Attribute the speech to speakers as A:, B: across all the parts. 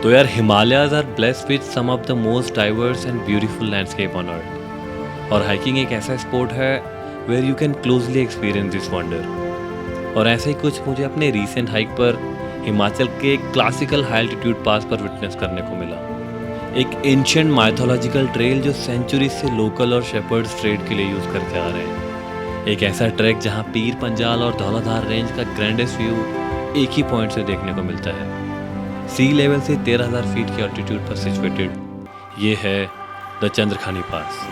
A: तो यार Himalayas are blessed with some of the most diverse and beautiful landscape on earth. और hiking एक ऐसा स्पोर्ट है where you can closely experience this wonder. और ऐसे ही कुछ मुझे अपने रीसेंट हाइक पर हिमाचल के क्लासिकल हाई एल्टीट्यूड पास पर विटनेस करने को मिला। एक एंशिएंट माइथोलॉजिकल ट्रेल जो सेंचुरी से लोकल और शेपर्ड्स ट्रेड के लिए यूज करते आ रहे हैं। एक ऐसा ट्रैक जहां पीर पंजाल और धौलाधार रेंज का ग्रैंडेस्ट व्यू एक ही पॉइंट से देखने को मिलता है। सी लेवल से 13,000 फीट की ऑल्टीट्यूड पर सिचुएटेड ये है द चंद्रखानी पास।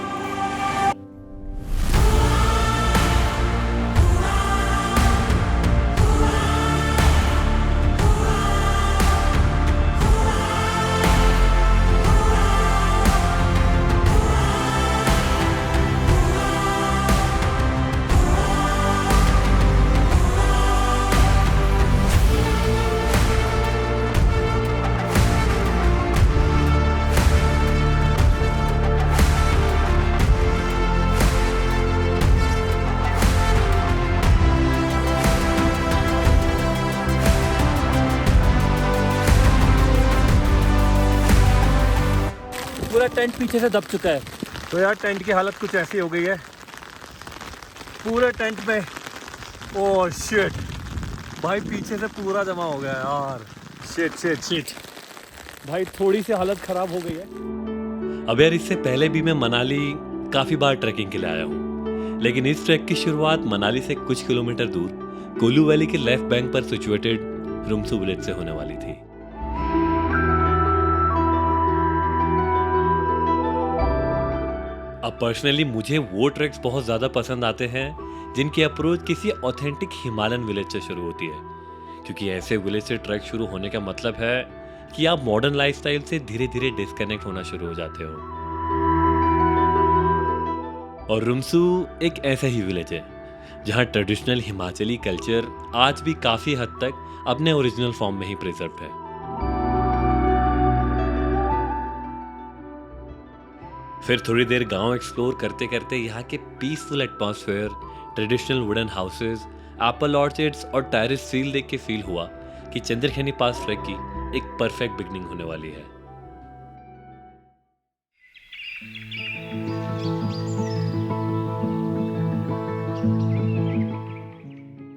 B: पूरा टेंट पीछे से दब चुका है।
C: तो यार टेंट की हालत कुछ ऐसी हो गई है पूरे टेंट में। ओह शिट भाई, पीछे से पूरा जमा हो गया यार। शिट शिट शिट
B: भाई थोड़ी सी हालत खराब हो गई है।
A: अब यार इससे पहले भी मैं मनाली काफ़ी बार ट्रैकिंग के लिए आया हूँ, लेकिन इस ट्रैक की शुरुआत मनाली से कुछ किलोमीटर दूर कोलू वैली के लेफ्ट बैंक पर सिचुएटेड रुमसू विलेज से होने वाली थी। अब पर्सनली मुझे वो ट्रैक्स बहुत ज़्यादा पसंद आते हैं जिनकी अप्रोच किसी ऑथेंटिक हिमालयन विलेज से शुरू होती है, क्योंकि ऐसे विलेज से ट्रैक शुरू होने का मतलब है कि आप मॉडर्न लाइफस्टाइल से धीरे धीरे डिस्कनेक्ट होना शुरू हो जाते हो। और रुमसू एक ऐसा ही विलेज है जहां ट्रेडिशनल हिमाचली कल्चर आज भी काफ़ी हद तक अपने ओरिजिनल फॉर्म में ही प्रिजर्व है। फिर थोड़ी देर गांव एक्सप्लोर करते करते यहाँ के peaceful atmosphere, traditional wooden houses, Apple orchids और टेरेस फील देख के फील हुआ कि चंद्रखनी पास ट्रैक की एक परफेक्ट बिगनिंग होने वाली है।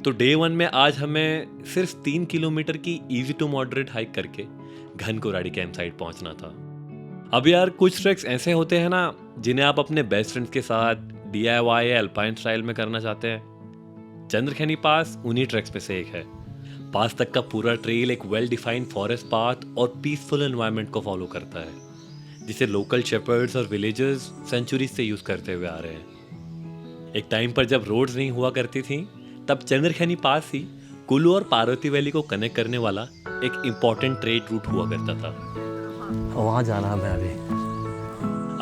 A: तो डे 1 में आज हमें सिर्फ 3 किलोमीटर की इजी टू मॉडरेट हाइक करके घनकुराड़ी कैंप साइट पहुंचना था। अब यार कुछ ट्रैक्स ऐसे होते हैं ना जिन्हें आप अपने बेस्ट फ्रेंड्स के साथ DIY या अल्पाइन स्टाइल में करना चाहते हैं। चंद्रखनी पास उन्हीं ट्रैक्स में से एक है। पास तक का पूरा ट्रेल एक वेल डिफाइंड फॉरेस्ट पाथ और पीसफुल एनवायरनमेंट को फॉलो करता है, जिसे लोकल शेपर्ड्स और विलेजर्स सेंचुरीज से यूज करते हुए आ रहे हैं। एक टाइम पर जब रोड्स नहीं हुआ करती थी तब चंद्रखनी पास ही कुल्लू और पार्वती वैली को कनेक्ट करने वाला एक इम्पॉर्टेंट ट्रेड रूट हुआ करता था।
B: वहाँ जाना है अभी।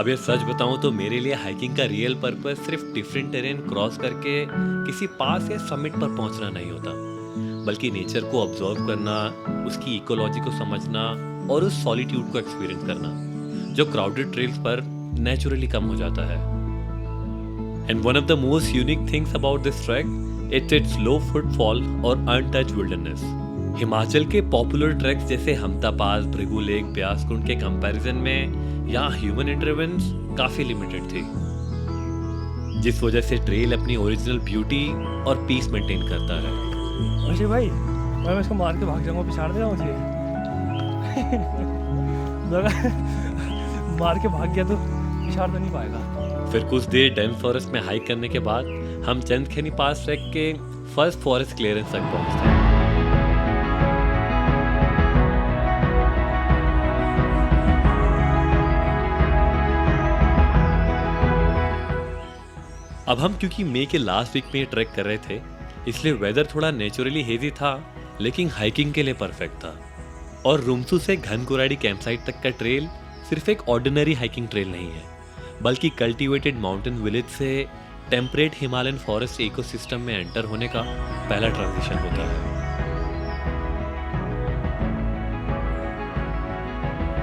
A: अब ये सच बताऊं तो मेरे लिए हाइकिंग का रियल पर्पस सिर्फ डिफरेंट टेरेन क्रॉस करके किसी पास या समिट पर पहुंचना नहीं होता, बल्कि नेचर को ऑब्जर्व करना, उसकी इकोलॉजी को समझना और उस सॉलिट्यूड को एक्सपीरियंस करना जो क्राउडेड ट्रेल्स पर नेचुरली कम हो जाता है। And one of the most unique things about this track it's low footfall और अनटच्ड विल्डरनेस। हिमाचल के पॉपुलर ट्रैक्स जैसे हमता पास, भृगु लेक, ब्यास कुंड के कंपैरिजन में यहाँ ह्यूमन इंटरवेंस काफी लिमिटेड थे, जिस वजह से ट्रेल अपनी ओरिजिनल ब्यूटी और पीस मेंटेन करता है।
B: अभिषेक भाई, मैं इसको मार के भाग जाऊंगा, पिछाड़ देना मुझे। मार के भाग गया तो पिछाड़ तो नहीं पाएगा।
A: फिर कुछ देर डेंस फॉरेस्ट में हाइक करने के बाद हम चंद्रखनी पास ट्रैक के फर्स्ट फॉरेस्ट क्लियरेंस तक पहुंचते हैं। अब हम क्योंकि मई के लास्ट वीक में ट्रैक कर रहे थे, इसलिए वेदर थोड़ा नेचुरली हेजी था, लेकिन हाइकिंग के लिए परफेक्ट था। और रुमसू से घनकुराड़ी कैंप साइट तक का ट्रेल सिर्फ एक ऑर्डिनरी हाइकिंग ट्रेल नहीं है, बल्कि कल्टीवेटेड माउंटेन विलेज से टेम्परेट हिमालयन फॉरेस्ट इकोसिस्टम में एंटर होने का पहला ट्रांजिशन होता है।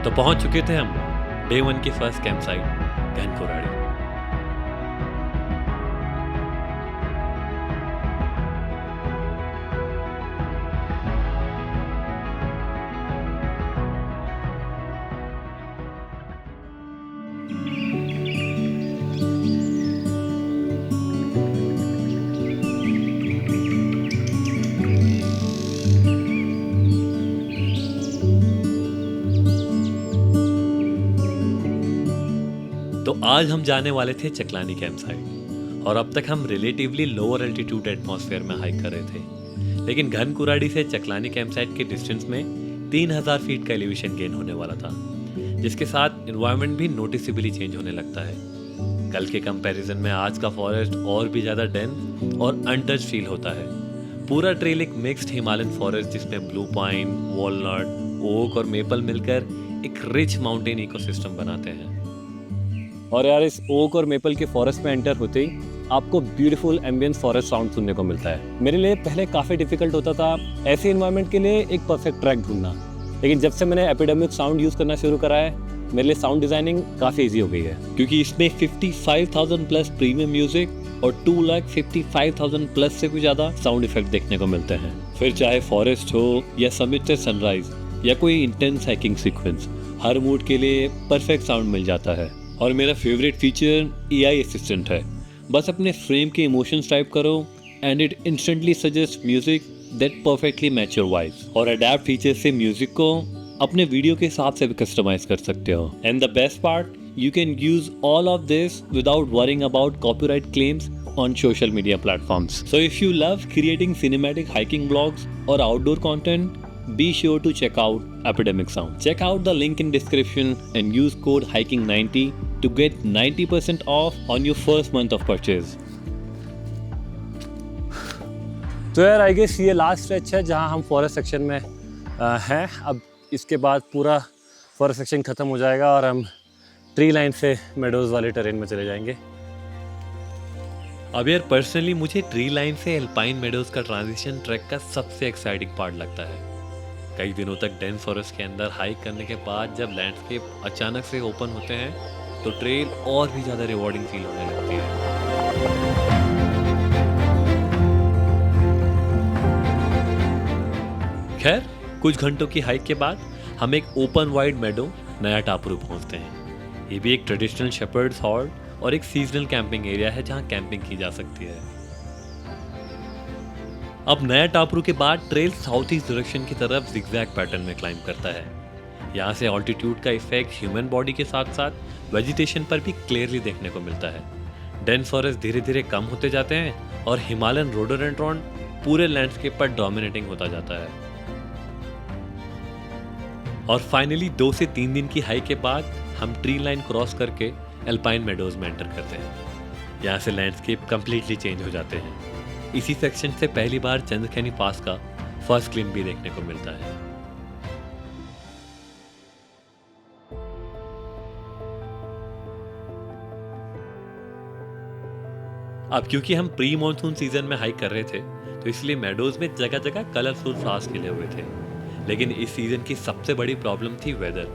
A: तो पहुंच चुके थे हम डे 1 के फर्स्ट कैंप साइट घनकुराड़ी। आज हम जाने वाले थे चकलानी कैंप साइट और अब तक हम रिलेटिवली लोअर एल्टीट्यूड एटमॉस्फेयर में हाइक कर रहे थे, लेकिन घनकुराडी से चकलानी कैंप साइट के डिस्टेंस में 3000 फीट का एलिवेशन गेन होने वाला था, जिसके साथ एनवायरनमेंट भी नोटिसेबली चेंज होने लगता है। कल के कंपैरिजन में आज का फॉरेस्ट और भी ज़्यादा डेंस और अनटच फील होता है। पूरा ट्रेल एक मिक्स्ड हिमालयन फॉरेस्ट जिसमें ब्लू पाइन, वॉलनट, ओक और मेपल मिलकर एक रिच माउंटेन इकोसिस्टम बनाते हैं। और यार इस ओक और मेपल के फॉरेस्ट में एंटर होते ही आपको ब्यूटीफुल एम्बियंस फॉरेस्ट साउंड सुनने को मिलता है। मेरे लिए पहले काफ़ी डिफिकल्ट होता था ऐसे इन्वायरमेंट के लिए एक परफेक्ट ट्रैक ढूंढना, लेकिन जब से मैंने एपिडेमिक साउंड यूज़ करना शुरू करा है मेरे लिए साउंड डिज़ाइनिंग काफ़ी ईजी हो गई है, क्योंकि इसमें 55,000 प्लस प्रीमियम म्यूजिक और 2,55,000 प्लस से भी ज़्यादा साउंड इफेक्ट देखने को मिलते हैं। फिर चाहे फॉरेस्ट हो या समिट से सनराइज या कोई इंटेंस हाइकिंग सीक्वेंस, हर मूड के लिए परफेक्ट साउंड मिल जाता है। और मेरा फेवरेट फीचर AI असिस्टेंट है। बस अपने फ्रेम के इमोशंस टाइप करो and it instantly suggest music that perfectly match your vibes. और अडैप्ट फीचर से म्यूजिक को अपने वीडियो के हिसाब से भी कस्टमाइज कर सकते हो। And the best part, you can use all of this without worrying about copyright claims on social media platforms. So if you love creating cinematic hiking vlogs or outdoor content, be sure to check out Epidemic Sound. Check out the link in description and use code hiking90 to get 90% off on your first month of purchase.
B: तो यार I guess ये last stretch है जहाँ हम forest section में हैं। अब इसके बाद पूरा फॉरेस्ट सेक्शन ख़त्म हो जाएगा और हम ट्री लाइन से मेडोज वाले टेरेन में चले जाएंगे।
A: अब यार पर्सनली मुझे ट्री लाइन से एल्पाइन मेडोज का ट्रांजिशन ट्रैक का सबसे एक्साइटिंग पार्ट लगता है। कई दिनों तक डेंस फॉरेस्ट के अंदर हाइक करने के बाद जब लैंडस्केप अचानक से ओपन होते हैं तो ट्रेल और भी ज़्यादा रिवॉर्डिंग फील होने लगती है। खैर कुछ घंटों की हाइक के बाद हम एक ओपन वाइड मेडो नया टापरू पहुंचते हैं। ये भी एक ट्रेडिशनल शेपर्ड्स हॉल्ट और एक सीजनल कैंपिंग एरिया है जहां कैंपिंग की जा सकती है। अब नया टापरू के बाद ट्रेल साउथ ईस्ट डायरेक्शन की तरफ जिगजैग पैटर्न में क्लाइंब करता है। यहाँ से ऑल्टीट्यूड का इफेक्ट ह्यूमन बॉडी के साथ साथ वेजिटेशन पर भी क्लियरली देखने को मिलता है। डेंस फॉरेस्ट धीरे धीरे कम होते जाते हैं और हिमालयन रोडोडेंड्रॉन पूरे लैंडस्केप पर डोमिनेटिंग होता जाता है। और फाइनली 2 से 3 दिन की हाइक के बाद हम ट्री लाइन क्रॉस करके एल्पाइन मेडोज में एंटर करते हैं। यहाँ से लैंडस्केप कंप्लीटली चेंज हो जाते हैं। इसी सेक्शन से पहली बार चंद्रखनी पास का फर्स्ट ग्लिम्स भी देखने को मिलता है। अब क्योंकि हम प्री मॉनसून सीजन में हाइक कर रहे थे तो इसलिए मेडोज में जगह जगह कलरफुल फ्लावर्स खिले हुए थे, लेकिन इस सीजन की सबसे बड़ी प्रॉब्लम थी वेदर।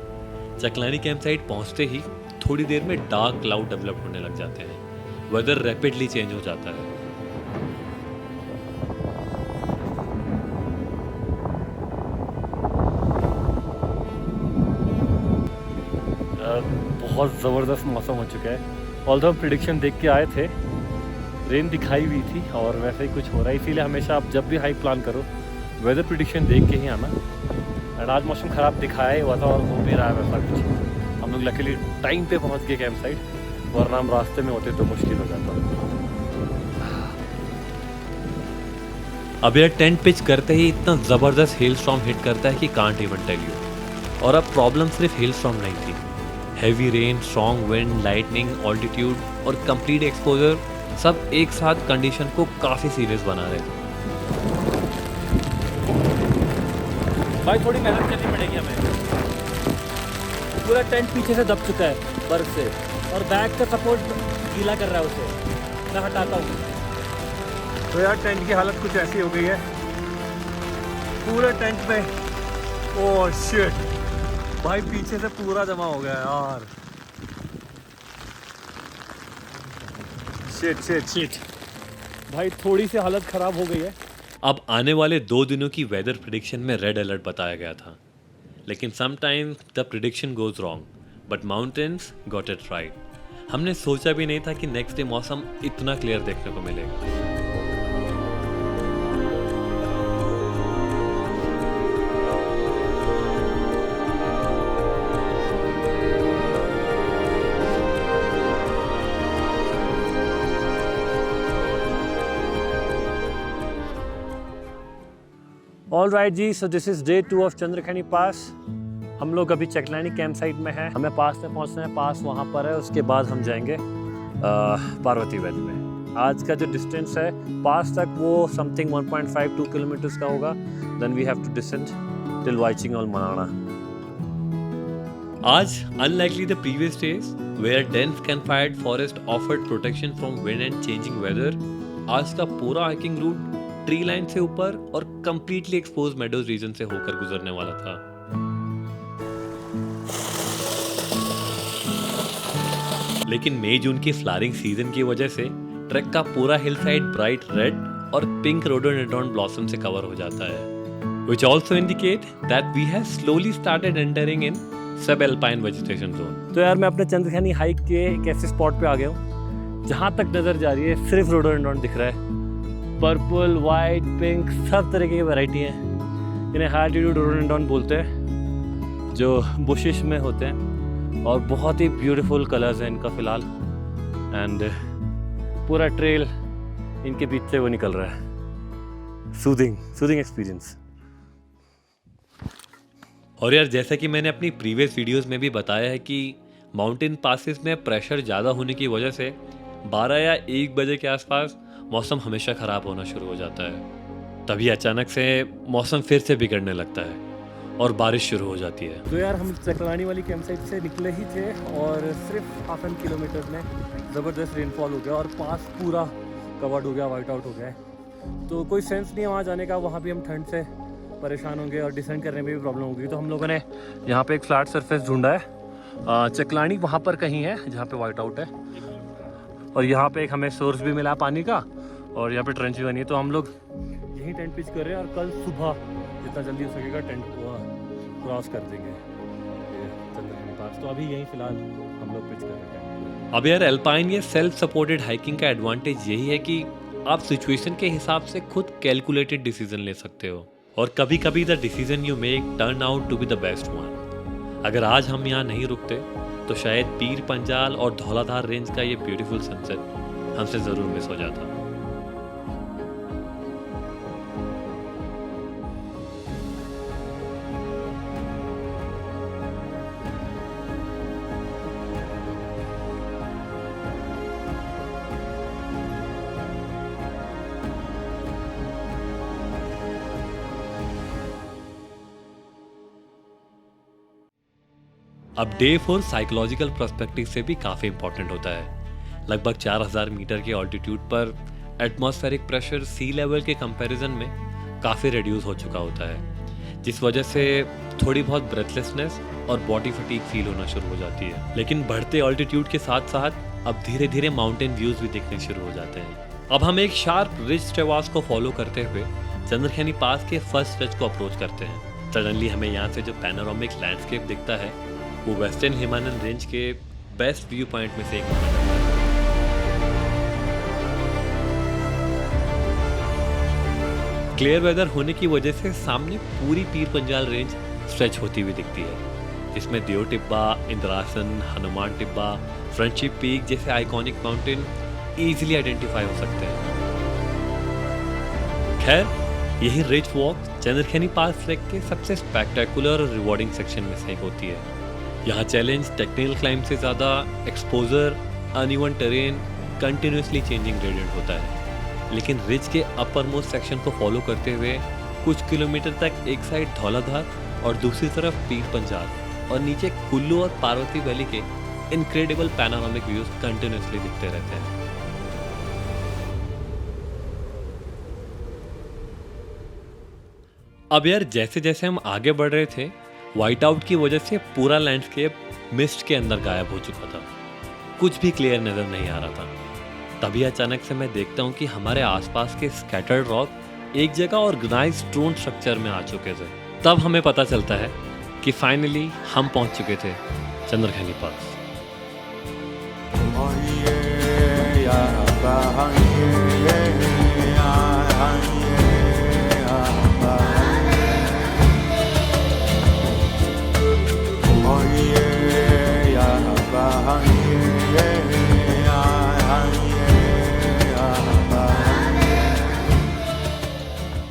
A: चकलानी कैंप साइट पहुंचते ही थोड़ी देर में डार्क क्लाउड डेवलप होने लग जाते हैं। वेदर रैपिडली चेंज हो जाता है।
B: बहुत ज़बरदस्त मौसम हो चुका है। ऑल्दो हम प्रिडिक्शन देख के आए थे, रेन दिखाई हुई थी और वैसे ही कुछ हो रहा है, इसीलिए हमेशा आप जब भी हाइक प्लान करो वेदर प्रिडिक्शन देख के ही आना। एंड आज मौसम ख़राब दिखाया ही हुआ था और हो भी रहा है वैसा कुछ। हम लोग लकीली टाइम पे पहुंच गए कैंप साइट, वरना हम रास्ते में होते तो मुश्किल हो जाता।
A: अब यार टेंट पिच करते ही इतना ज़बरदस्त हेल स्टॉर्म हिट करता है कि कांट इवन टेल यू। और अब प्रॉब्लम सिर्फ हेल स्टॉर्म नहीं थी, heavy rain, strong wind, lightning, altitude और कंप्लीट एक्सपोजर सब एक साथ कंडीशन को काफ़ी सीरियस बना रहे थे।
B: भाई थोड़ी मेहनत करनी पड़ेगी हमें। पूरा टेंट पीछे से दब चुका है बर्फ से और बैग का सपोर्ट गीला कर रहा है उसे। मैं हटाता हूँ।
C: तो यार टेंट की हालत कुछ ऐसी हो गई है पूरे टेंट में। ओह शिट भाई, पीछे से पूरा जमा हो गया यार। शिट शिट
B: शिट भाई, थोड़ी सी हालत ख़राब हो गई है।
A: अब आने वाले 2 दिनों की वेदर प्रिडिक्शन में रेड अलर्ट बताया गया था, लेकिन sometimes the prediction goes wrong but mountains got it right. हमने सोचा भी नहीं था कि नेक्स्ट डे मौसम इतना क्लियर देखने को मिलेगा।
B: ऑल राइट जी, so this is day 2 of Chandrakhani pass. हम लोग अभी चकलानी कैंप साइट में हैं। हमें पास में पहुंचना है, पास वहाँ पर है। उसके बाद हम जाएंगे पार्वती वैली में। आज का जो डिस्टेंस है पास तक वो समथिंग 1.52 किलोमीटर्स का होगा। Then we have to descend till वाइचिंग और मनाना।
A: आज unlikely the previous days where dense confined forest offered protection from wind and changing weather, आज का पूरा हाइकिंग रूट ट्री लाइन से ऊपर और कंप्लीटली एक्सपोज मेडोज रीजन से होकर गुजरने वाला था। लेकिन मई जून की फ्लावरिंग सीजन की वजह से ट्रैक का पूरा हिल साइड ब्राइट रेड और पिंक रोडोडेंड्रॉन ब्लॉसम से कवर हो जाता है, which also indicate that we have slowly started entering in सब-alpine vegetation zone।
B: तो यार मैं अपने चंद्रखनी हाइक के एक ऐसे स्पॉट पे आ गया हूँ जहाँ तक नज़र जा रही है सिर्फ रोडोडेंड्रॉन दिख रहा है। पर्पल, वाइट, पिंक सब तरह की वैरायटी हैं। इन्हें हाई एल्टीट्यूड रोडोडेंड्रॉन बोलते हैं, जो बुशिश में होते हैं और बहुत ही ब्यूटीफुल कलर्स हैं इनका फ़िलहाल। एंड पूरा ट्रेल इनके बीच से वो निकल रहा है। Soothing experience.
A: और यार जैसा कि मैंने अपनी प्रीवियस वीडियोस में भी बताया है कि माउंटेन पासेस में प्रेशर ज़्यादा होने की वजह से 12 या 1 बजे के आसपास मौसम हमेशा ख़राब होना शुरू हो जाता है। तभी अचानक से मौसम फिर से बिगड़ने लगता है और बारिश शुरू हो जाती है।
B: तो यार हम चकलानी वाली कैंप साइट से निकले ही थे और सिर्फ हाफ एन किलोमीटर में ज़बरदस्त रेनफॉल हो गया और पास पूरा कवर्ड हो गया, वाइट आउट हो गया। तो कोई सेंस नहीं है वहाँ जाने का। वहाँ भी हम ठंड से परेशान होंगे और डिसेंड करने में भी प्रॉब्लम होगी। तो हम लोगों ने यहाँ पे एक फ्लैट सरफेस ढूंढा है। चकलानी वहाँ पर कहीं है जहाँ पे वाइट आउट है और यहाँ पे एक हमें सोर्स भी मिला पानी का और यहाँ पे ट्रेंच भी बनी है। तो हम लोग यहीं टेंट पिच कर रहे हैं और कल सुबह जितना जल्दी हो सकेगा टेंट को क्रॉस कर देंगे चंद्रखनी पास। तो अभी यहीं फिलहाल हम लोग पिच कर रहे हैं।
A: अब यार एल्पाइन या सेल्फ सपोर्टेड हाइकिंग का एडवांटेज यही है कि आप सिचुएशन के हिसाब से खुद कैलकुलेटेड डिसीजन ले सकते हो और कभी कभी the decision you make turn out to be the best one. अगर आज हम यहाँ नहीं रुकते तो शायद पीर पंजाल और धौलाधार रेंज का ये ब्यूटीफुल सनसेट हमसे ज़रूर मिस हो जाता। अब डे 4 साइकोलॉजिकल पर्सपेक्टिव से भी काफ़ी इंपॉर्टेंट होता है। लगभग 4000 मीटर के ऑल्टीट्यूड पर एटमॉस्फेरिक प्रेशर सी लेवल के कंपैरिजन में काफ़ी रिड्यूस हो चुका होता है, जिस वजह से थोड़ी बहुत ब्रेथलेसनेस और बॉडी फटीग फील होना शुरू हो जाती है। लेकिन बढ़ते ऑल्टीट्यूड के साथ साथ अब धीरे धीरे माउंटेन व्यूज़ भी दिखने शुरू हो जाते हैं। अब हम एक शार्प रिज ट्रेवर्स को फॉलो करते हुए चंद्रखनी पास के फर्स्ट स्ट्रेच को अप्रोच करते हैं। सडनली हमें यहाँ से जो पैनोरामिक लैंडस्केप दिखता है वो वेस्टर्न हिमालयन रेंज के बेस्ट व्यू पॉइंट में से एक माना जाता है। क्लियर वेदर होने की वजह से सामने पूरी पीर पंजाल रेंज स्ट्रेच होती हुई दिखती है, जिसमें देव टिब्बा, इंद्रासन, हनुमान टिब्बा, फ्रेंडशिप पीक जैसे आइकॉनिक माउंटेन इजीली आइडेंटिफाई हो सकते हैं। खैर यही रिच वॉक चंद्रखनी पास ट्रैक के सबसे स्पेक्टेकुलर और रिवॉर्डिंग सेक्शन में से एक होती है। यहाँ चैलेंज टेक्निकल क्लाइंब से ज़्यादा exposure, uneven terrain, continuously changing gradient होता है। लेकिन रिज के अपर मोस्ट सेक्शन को फॉलो करते हुए कुछ किलोमीटर तक एक साइड धौलाधार और दूसरी तरफ पीर पंजाल और नीचे कुल्लू और पार्वती वैली के इनक्रेडिबल पैनोरामिक व्यूज कंटिन्यूसली दिखते रहते हैं। अब यार जैसे जैसे हम आगे बढ़ रहे थे व्हाइट आउट की वजह से पूरा लैंडस्केप मिस्ट के अंदर गायब हो चुका था, कुछ भी क्लियर नजर नहीं आ रहा था। तभी अचानक से मैं देखता हूँ कि हमारे आसपास के स्कैटर्ड रॉक एक जगह ऑर्गेनाइज्ड स्टोन स्ट्रक्चर में आ चुके थे। तब हमें पता चलता है कि फाइनली हम पहुंच चुके थे चंद्रखनी पास।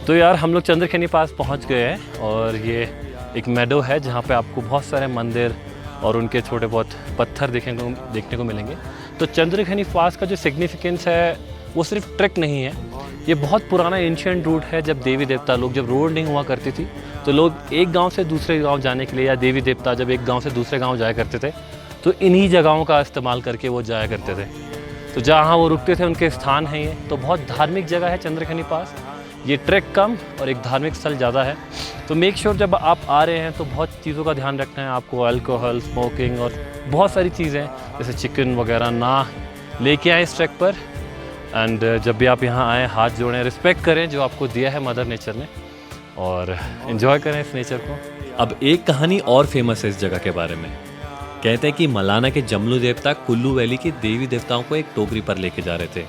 B: तो यार हम लोग चंद्रखनी पास पहुंच गए हैं और ये एक मेडो है जहाँ पे आपको बहुत सारे मंदिर और उनके छोटे बहुत पत्थर देखने को मिलेंगे। तो चंद्रखनी पास का जो सिग्निफिकेंस है वो सिर्फ ट्रैक नहीं है, ये बहुत पुराना एंशिएंट रूट है। जब देवी देवता लोग, जब रोड नहीं हुआ करती थी तो लोग एक गांव से दूसरे गांव जाने के लिए, या देवी देवता जब एक गांव से दूसरे गांव जाया करते थे तो इन्हीं जगहों का इस्तेमाल करके वो जाया करते थे। तो जहाँ वो रुकते थे उनके स्थान हैं ये। तो बहुत धार्मिक जगह है चंद्रखनी पास, ये ट्रैक कम और एक धार्मिक स्थल ज़्यादा है। तो मेक श्योर जब आप आ रहे हैं तो बहुत चीज़ों का ध्यान रखना है आपको, अल्कोहल, स्मोकिंग और बहुत सारी चीज़ें जैसे चिकन वगैरह ना लेके आए इस ट्रैक पर। एंड जब भी आप यहाँ आएँ हाथ जोड़ें, रिस्पेक्ट करें जो आपको दिया है मदर नेचर ने, और इन्जॉय करें इस नेचर को।
A: अब एक कहानी और फेमस है इस जगह के बारे में। कहते हैं कि मलाना के जमलू देवता कुल्लू वैली के देवी देवताओं को एक टोकरी पर लेके जा रहे थे।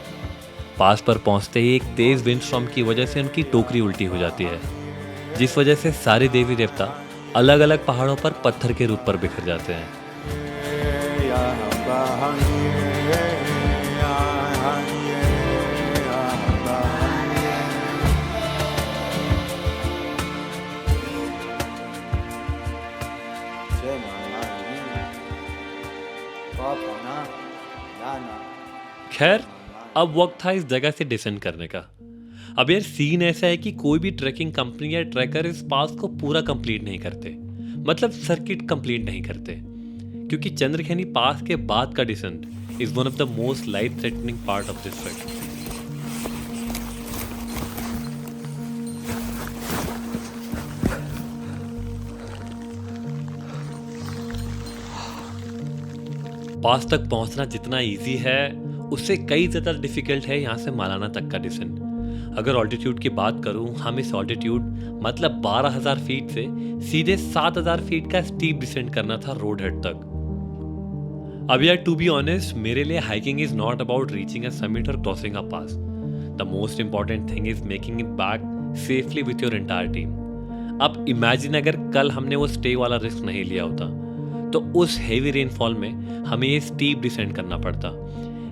A: पास पर पहुंचते ही एक तेज विंड स्टॉर्म की वजह से उनकी टोकरी उल्टी हो जाती है, जिस वजह से सारे देवी देवता अलग अलग पहाड़ों पर पत्थर के रूप पर बिखर जाते हैं। खैर अब वक्त था इस जगह से डिसेंड करने का। अब यार सीन ऐसा है कि कोई भी ट्रैकिंग कंपनी या ट्रैकर इस पास को पूरा कंप्लीट नहीं करते, मतलब सर्किट कंप्लीट नहीं करते, क्योंकि चंद्रखनी पास के बाद का descent is one of the most life threatening part of this track. Pass तक पहुंचना जितना इजी है उससे कई ज़्यादा डिफिकल्ट है यहाँ से मलाना तक का डिसेंट। अगर ऑल्टीट्यूड की बात करूँ, हम इस ऑल्टीट्यूड मतलब 12,000 फीट से सीधे 7,000 फीट का स्टीप डिसेंट करना था रोड हेड तक। अब यार टू बी ऑनेस्ट, मेरे लिए hiking is not about reaching a summit और crossing a pass. The most important thing is making it back safely with your entire team. अब इमेजिन अगर कल हमने वो स्टे वाला रिस्क नहीं लिया होता तो उस हेवी रेनफॉल में हमें ये स्टीप डिसेंट करना पड़ता।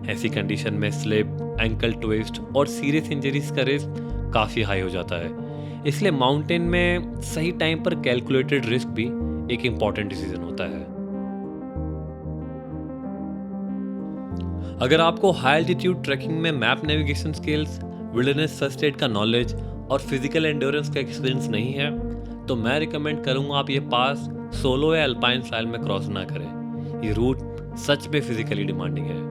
A: ऐसी कंडीशन में स्लिप, एंकल ट्विस्ट और सीरियस इंजरीज का रिस्क काफ़ी हाई हो जाता है। इसलिए माउंटेन में सही टाइम पर कैलकुलेटेड रिस्क भी एक इम्पॉर्टेंट डिसीजन होता है। अगर आपको हाई एल्टीट्यूड ट्रैकिंग में map navigation skills, wilderness first aid का नॉलेज और फिजिकल एंड्योरेंस का एक्सपीरियंस नहीं है तो मैं रिकमेंड करूंगा आप ये पास सोलो या अल्पाइन स्टाइल में क्रॉस ना करें। ये रूट सच में फिजिकली डिमांडिंग है।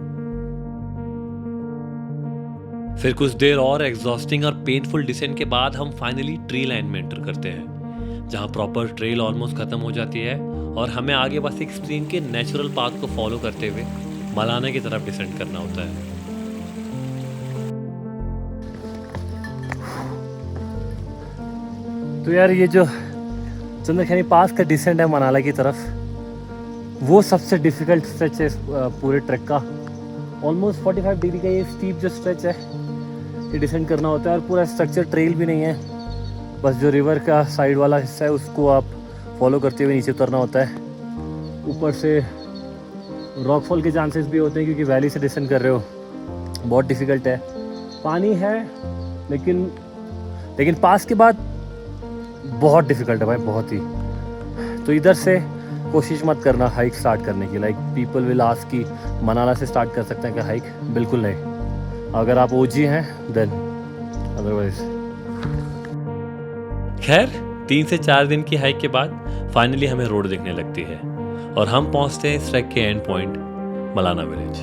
A: फिर कुछ देर और एग्जॉस्टिंग और पेनफुल डिसेंट के बाद हम फाइनली ट्री लाइन में एंटर करते हैं, जहां प्रॉपर ट्रेल ऑलमोस्ट खत्म हो जाती है और हमें आगे बस एक स्ट्रीम के नेचुरल पाथ को फॉलो करते हुए मलाना की तरफ डिसेंड करना होता है।
B: तो यार ये जो चंद्रखनी पास का डिसेंट है मनाला की तरफ, वो सबसे डिफिकल्ट स्ट्रेच है इस पूरे ट्रैक का। ऑलमोस्ट 45 डिग्री का ये स्टीप जो स्ट्रेच है ये डिसेंड करना होता है और पूरा स्ट्रक्चर ट्रेल भी नहीं है, बस जो रिवर का साइड वाला हिस्सा है उसको आप फॉलो करते हुए नीचे उतरना होता है। ऊपर से रॉकफॉल के चांसेस भी होते हैं क्योंकि वैली से डिसेंड कर रहे हो, बहुत डिफ़िकल्ट है। पानी है लेकिन पास के बाद बहुत डिफ़िकल्ट है भाई, बहुत ही। तो इधर से कोशिश मत करना हाइक स्टार्ट करने की। लाइक पीपल विल आस्क कि मनाला से स्टार्ट कर सकते हैं क्या हाइक? बिल्कुल नहीं। अगर आप ओजी हैं देन, अदरवाइज।
A: खैर 3 से 4 दिन की हाइक के बाद फाइनली हमें रोड दिखने लगती है और हम पहुंचते हैं इस ट्रैक के एंड पॉइंट मलाना विलेज।